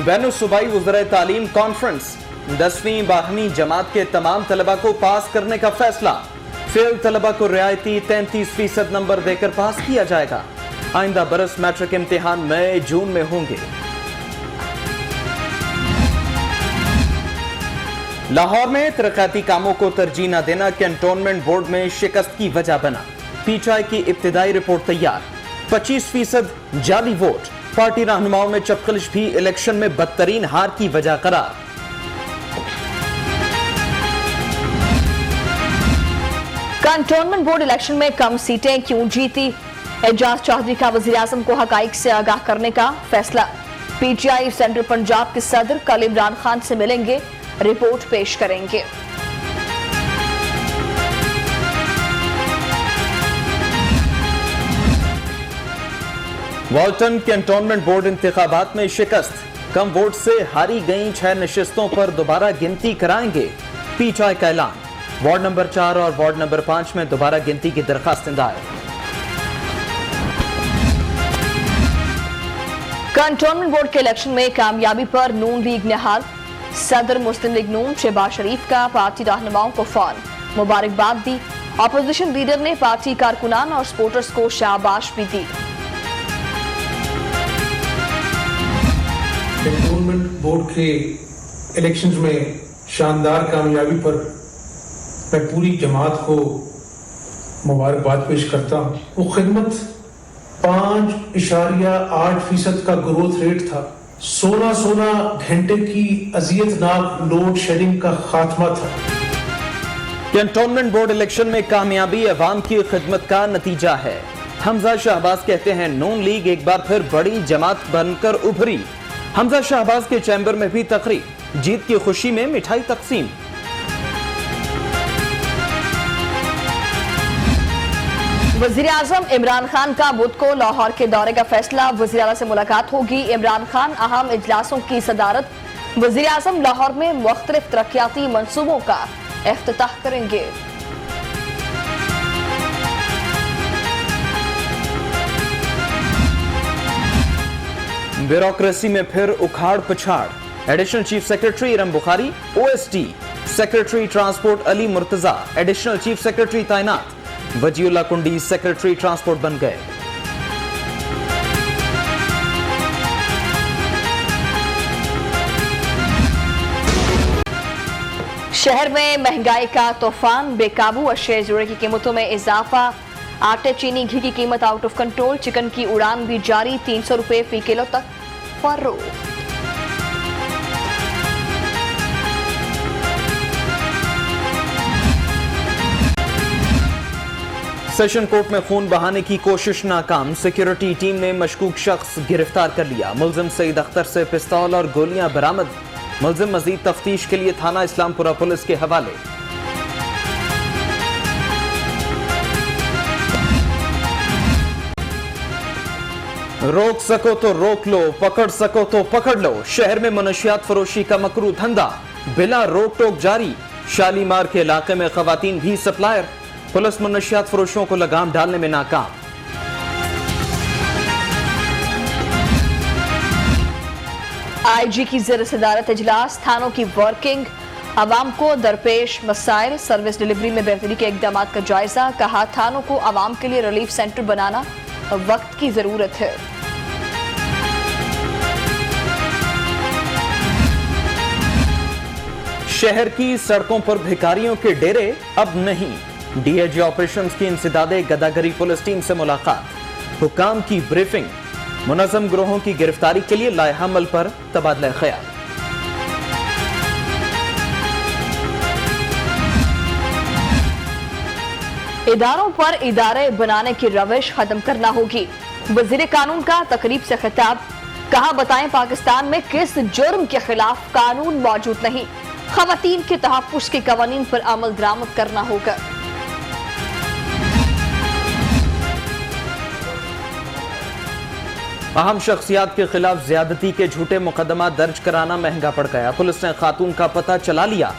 Ban सूबाई वज़राए तालीम conference, 10वीं 12वीं जमात के तमाम तलबा को पास करने का फैसला। फेल तलबा को रियायती 33% नंबर देकर पास किया जाएगा। आइंदा बरस मैट्रिक इम्तिहान मई जून में होंगे। लाहौर में तरक्याती कामों को तरजीह न देना कैंटोनमेंट बोर्ड में शिकस्त की वजह बना। पीटीआई की इब्तिदाई रिपोर्ट तैयार। 25% जाली वोट। पार्टी रहनुमाओं में चपखलिश भी इलेक्शन में बदतरीन हार की वजह करार। कैंटोनमेंट बोर्ड इलेक्शन में कम सीटें क्यों जीती? एजाज चौधरी का वजीर आजम को हकाइक से आगाह करने का फैसला। पीटीआई सेंट्रल पंजाब के सदर कल इमरान खान से मिलेंगे, रिपोर्ट पेश करेंगे। वाल्टन कैंटोनमेंट बोर्ड इंतखाबात में शिकस्त। कम वोट से हारी गई 6 नशिस्तों पर दोबारा गिनती कराएंगे। पीटीआई का ऐलान। वार्ड नंबर 4 और वार्ड नंबर 5 में दोबारा गिनती की दरखास्त दायर। कैंटोनमेंट बोर्ड के इलेक्शन में कामयाबी पर नून लीग निहाल। सदर मुस्लिम लीग नून शहबाज शरीफ का पार्टी रहनुमाओं को फोन, मुबारकबाद दी। अपोजिशन लीडर ने पार्टी कारकुनान और सपोर्टर्स को शाबाश भी दी। कैंटोनमेंट बोर्ड के इलेक्शंस में शानदार कामयाबी पर मैं पूरी जमात को मुबारकबाद पेश करता हूँ। वो खिदमत 5.8% का ग्रोथ रेट था। 16 घंटे की अजियतनाक लोड शेडिंग का खात्मा था। कैंटोनमेंट बोर्ड इलेक्शन में कामयाबी अवाम की खिदमत का नतीजा है। हमजा शहबाज कहते हैं नून लीग एक बार फिर बड़ी जमात बनकर उभरी। हमजा शहबाज के चैम्बर में भी तकरीब, जीत की खुशी में मिठाई तकसीम। वजीर आजम इमरान खान का बुध को लाहौर के दौरे का फैसला। वजीर आला से मुलाकात होगी। इमरान खान अहम इजलासों की सदारत। वजीर आजम लाहौर में मुख्तलिफ तरक्याती मंसूबों का इफ्तिताह करेंगे। ब्यूरोक्रेसी में फिर उखाड़ पछाड़। Additional chief secretary Iram Bukhari, OSD secretary transport Ali Murtaza additional chief secretary तैनात। वजीउल्लाह कुंडी सेक्रेटरी ट्रांसपोर्ट बन गए। शहर में महंगाई का तूफान बेकाबू। अशे जुड़े की कीमतों में इजाफा। आटे, चीनी, घी की कीमत आउट ऑफ कंट्रोल। चिकन की उड़ान भी जारी। 300 रुपए फी किलो तक फरोख्त। सेशन कोर्ट में खून बहाने की कोशिश नाकाम। सिक्योरिटी टीम ने मशकूक शख्स गिरफ्तार कर लिया। मुलजिम सईद अख्तर से पिस्तौल और गोलियां बरामद। मुलजिम मजीद तफ्तीश के लिए थाना इस्लामपुरा पुलिस के हवाले। रोक सको तो रोक लो, पकड़ सको तो पकड़ लो। शहर में मनशियात फरोशी का मकरू धंधा बिला रोक टोक जारी। शालीमार के इलाके में खवातीन भी सप्लायर। पुलिस मनशियात फरोशों को लगाम डालने में नाकाम। आईजी की ज़ेर सदारत इजलास। थानों की वर्किंग, अवाम को दरपेश मसाइल, सर्विस डिलीवरी में बेहतरी के इकदाम का जायजा। कहा थानों को अवाम के लिए रिलीफ सेंटर बनाना वक्त की जरूरत है। शहर की सड़कों पर भिखारियों के डेरे अब नहीं। डीआईजी ऑपरेशंस की इंसदादे गदागरी पुलिस टीम से मुलाकात। हुकाम की ब्रीफिंग। मुनज़्ज़म गिरोहों की गिरफ्तारी के लिए लायहा अमल पर तबादला ख्याल। इदारों पर इदारे बनाने की रविश खत्म करना होगी। वजीर कानून का तकरीब से खिताब। कहा बताएं पाकिस्तान में किस जुर्म के खिलाफ कानून मौजूद नहीं। खवातीन के तहफ्फुज़ के कवानीन पर अमल दरामद करना होगा। अहम शख्सियात के खिलाफ ज्यादती के झूठे मुकदमा दर्ज कराना महंगा पड़ गया। पुलिस ने खातून का पता चला लिया।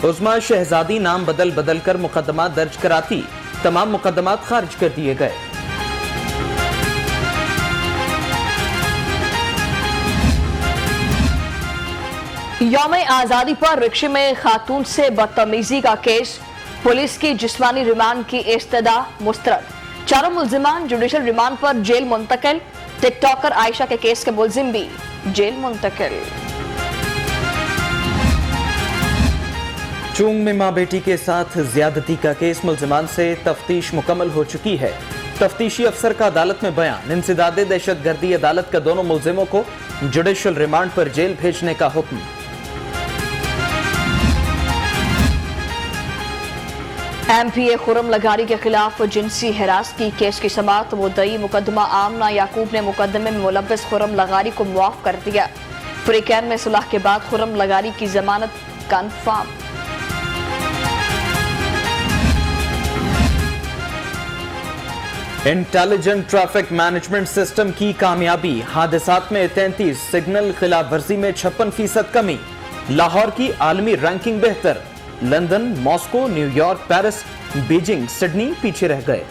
उस्मा शहजादी नाम बदल बदल कर मुकदमा दर्ज कराती। तमाम मुकदमा खारिज कर दिए गए। यौम आजादी पर रिक्शे में खातून से बदतमीजी का केस, पुलिस की जिस्मानी रिमांड की इस्तदा मुस्तरद। चारों मुल्जिमान जुडिशल रिमांड पर जेल मुंतकिल। टिकटॉकर आयशा के केस के मुल्जिम भी जेल मुंतकिल। चूंग में मां बेटी के साथ ज्यादती का केस, मुल्जिमान से तफ्तीश मुकम्मल हो चुकी है। तफ्तीशी अफसर का अदालत में बयान, इंसदादे दहशतगर्दी अदालत का दोनों मुल्जिमों को जुडिशल रिमांड पर जेल भेजने का हुक्म। एमपीए खुर्रम लगारी के खिलाफ जिनसी हिरासती केस की समाअत, मुद्दई मुकदमा आमना याकूब ने मुकदमे में मुलव्वस खुर्रम लगारी को मुआफ कर दिया। फ्रीकैन में सुलह के बाद खुर्रम लगारी की जमानत confirm. Intelligent traffic management system की कामयाबी, हादसात में 33, सिग्नल खिलाफ वर्जी में 56% कमी। लाहौर की आलमी रैंकिंग बेहतर, London, Moscow, New York, Paris, Beijing, Sydney पीछे रह गए।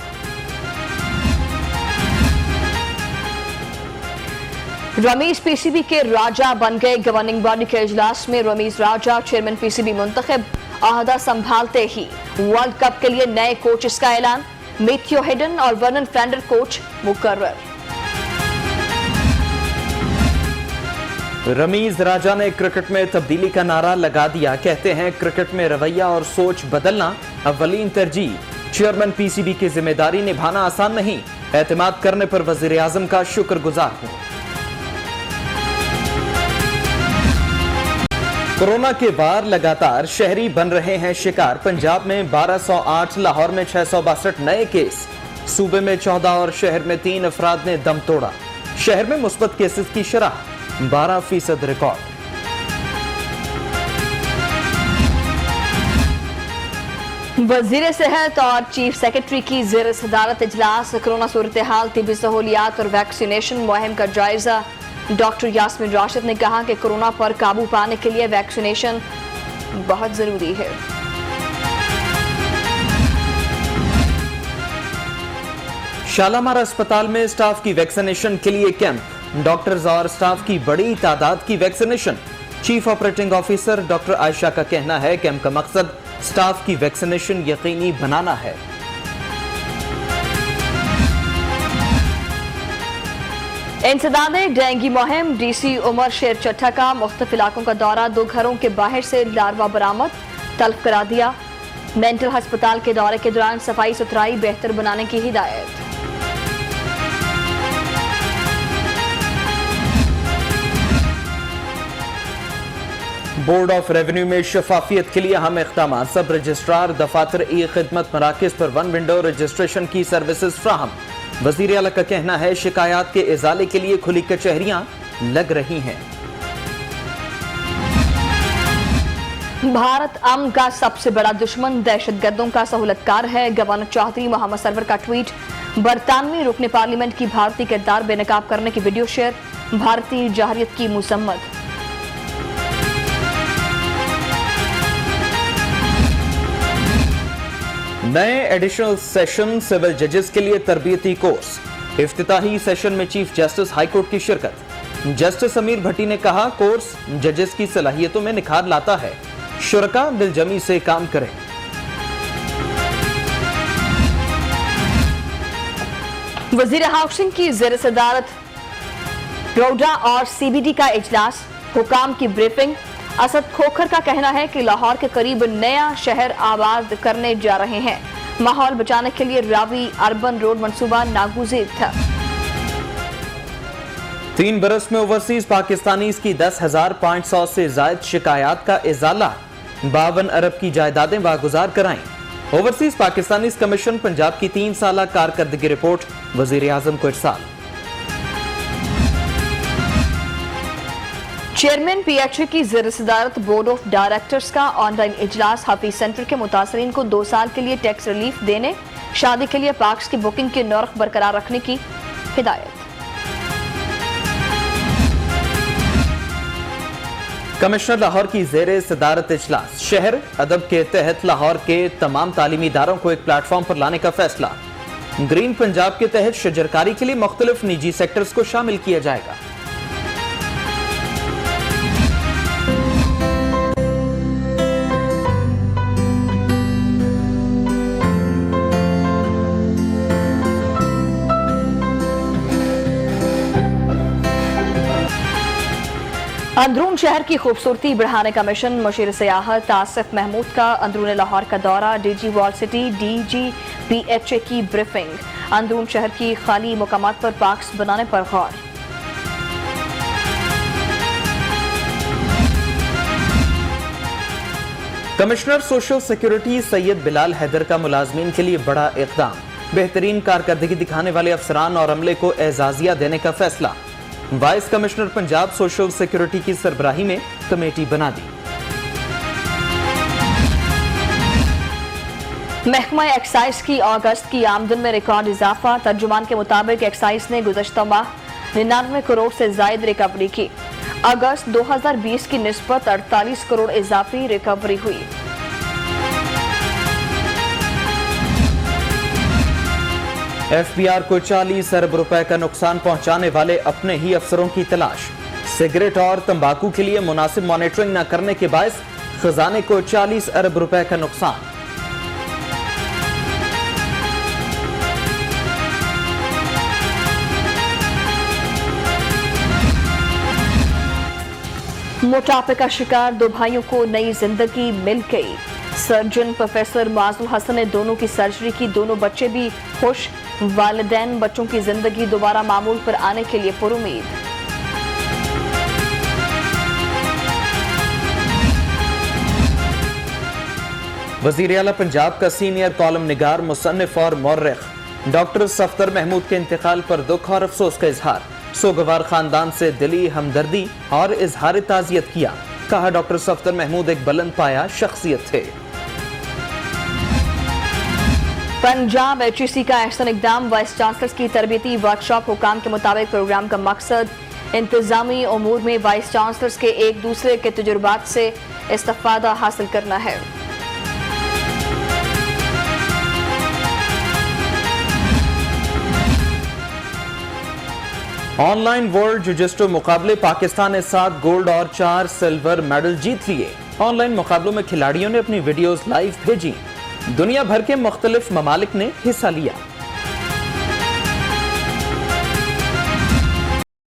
रमीज पीसीबी के राजा बन गए। गवर्निंग बॉडी के इजलास में रमीज राजा चेयरमैन पीसीबी मुंतखब, अहदा संभालते ही वर्ल्ड कप के लिए नए कोचेस का ऐलान। मैथ्यू हेडन और वर्नन फ्लैंडर कोच मुकर्रर। रमीज राजा ने क्रिकेट में तब्दीली का नारा लगा दिया, कहते हैं क्रिकेट में रवैया और सोच बदलना अव्वलीन तरजीह। चेयरमैन पीसीबी की जिम्मेदारी निभाना आसान नहीं, एतमाद करने पर वजीर आजम का शुक्रगुजार हूं। कोरोना के वार लगातार, शहरी बन रहे हैं शिकार। पंजाब में 1208, लाहौर में 662 नए केस। सूबे में 14 और शहर में 3 अफराद ने दम तोड़ा। शहर में मुस्बत केसेस की शरह 12% रिकॉर्ड। वजीर सेहत और चीफ सेक्रेटरी की ज़ेर सदारत इजलास, कोरोना सूरत हाल, तिबी सहूलियात और वैक्सीनेशन मुहिम का जायजा। डॉक्टर यास्मीन राशिद ने कहा कि कोरोना पर काबू पाने के लिए वैक्सीनेशन बहुत जरूरी है। शालामार अस्पताल में स्टाफ की वैक्सीनेशन के लिए कैंप, डॉक्टर्स और स्टाफ की बड़ी तादाद की vaccination. Chief operating officer doctor Ayesha का कहना है कैंप का मकसद स्टाफ की वैक्सीनेशन यकीनी बनाना है। इंसदादे डेंगू मुहिम, डीसी उमर शेर चट्टा का मुख्तलिफ इलाकों का दौरा, 2 घरों के बाहर से लार्वा बरामद, तल्फ करा दिया। मेंटल अस्पताल के दौरे के दौरान सफाई सुथराई बेहतर बनाने की हिदायत। बोर्ड ऑफ रेवेन्यू में शफाफियत के लिए अहम इक़दाम, सब रजिस्ट्रार दफातर ई खिदमत मराकज़ पर 1 विंडो रजिस्ट्रेशन की सर्विसेज फ्राहम। वज़ीर आला का कहना है शिकायत के इजाले के लिए खुली कचहरियां लग रही हैं। भारत अमन का सबसे बड़ा दुश्मन दहशतगर्दों का सहूलतकार है, गवर्नर चौधरी मोहम्मद सरवर का ट्वीट। बरतानवी रुकने पार्लियामेंट की भारतीय किरदार बेनकाब करने की वीडियो शेयर, भारतीय जहरियत की मुसम्मत। नए एडिशनल सेशन सिविल जजेस के लिए तरबियती कोर्स, इफ्तिताही सेशन में चीफ जस्टिस हाईकोर्ट की शिरकत। जस्टिस अमीर भट्टी ने कहा कोर्स जजेस की सलाहियतों में निखार लाता है, शुरका दिलजमी से काम करें। वजीर हाउसिंग की ज़ेर सदारत प्रोडा और सीबीडी का इजलास, हुकाम की ब्रीफिंग। असद खोखर का कहना है कि लाहौर के करीब नया शहर आबाद करने जा रहे हैं, माहौल बचाने के लिए रावी अर्बन रोड मंसूबा नागुज़ीर था। 3 बरस में ओवरसीज पाकिस्तानी की 10,500 से जायद शिकायत का इजाला, 52 अरब की जायदादें वागुजार कराएं। ओवरसीज पाकिस्तानी कमीशन पंजाब की 3 साला कारकर्दगी रिपोर्ट वजीर आजम को इरसाल। चेयरमैन पीएचई की ज़ेर सदारत बोर्ड ऑफ डायरेक्टर्स का ऑनलाइन इजलास, हाफिज सेंटर के मुतासरीन को 2 साल के लिए टैक्स रिलीफ देने, शादी के लिए पार्क्स की बुकिंग के नर्ख बरकरार रखने की हिदायत। कमिश्नर लाहौर की ज़ेर सदारत इजलास, शहर अदब के तहत लाहौर के तमाम तालीमी इदारों को एक प्लेटफॉर्म पर लाने का फैसला। ग्रीन पंजाब के तहत शजरकारी के लिए मुख्तलिफ निजी सेक्टर्स को शामिल किया जाएगा। अंदरून शहर की खूबसूरती बढ़ाने का मिशन। मुशीर सियाहत आसिफ महमूद का अंदरून लाहौर का दौरा। डीजी वॉल सिटी DGPHA की ब्रीफिंग। अंदरून शहर की खाली मुकामात पर पार्क्स बनाने पर गौर। Commissioner social security Syed Bilal Haider का मुलाजमीन के लिए बड़ा इकदाम। बेहतरीन कारकर्दगी दिखाने वाले अफसरान और अमले को एजाजिया देने का फैसला। Vice commissioner Punjab social security की सरबराही में कमेटी बना दी। महकमा एक्साइज की अगस्त की आमदन में रिकॉर्ड इजाफा। तर्जुमान के मुताबिक एक्साइज ने गुज़श्ता माह 99 करोड़ से जायद रिकवरी की। अगस्त 2020 की निस्बत 48 करोड़ इजाफी रिकवरी हुई। FBR को 40 अरब रुपए का नुकसान पहुंचाने वाले अपने ही अफसरों की तलाश। सिगरेट और तंबाकू के लिए मुनासिब मॉनिटरिंग न करने के बायस खजाने को 40 अरब रुपए का नुकसान। मोटापे का शिकार 2 भाइयों को नई जिंदगी मिल गई। सर्जन प्रोफेसर माजुल हसन ने दोनों की सर्जरी की। दोनों बच्चे भी खुश। वालिदैन बच्चों की जिंदगी दोबारा मामूल पर आने के लिए पुरुमीद। वजीर आला पंजाब का सीनियर कॉलम निगार, मुसन्निफ और मौर्रिख डॉक्टर सफ्दर महमूद के इंतकाल पर दुख और अफसोस का इजहार। सोगवार खानदान से दिली हमदर्दी और इजहार ताजियत किया। कहा, डॉक्टर सफ्दर महमूद एक बुलंद पाया शख्सियत थे। पंजाब HEC का अहसन इकदाम। वाइस चांसलर्स की तरबियती वर्कशॉप। हुकाम के मुताबिक प्रोग्राम का मकसद इंतजामी उमूर में वाइस चांसलर्स के एक दूसरे के तजुर्बात से इस्तिफादा हासिल करना है। ऑनलाइन वर्ल्ड जुजिस्टो मुकाबले, पाकिस्तान ने 7 गोल्ड और 4 सिल्वर मेडल जीत लिए। ऑनलाइन मुकाबलों में खिलाड़ियों ने अपनी वीडियोस लाइव भेजी। दुनिया भर के मुख्तलिफ ममालिक ने हिस्सा लिया।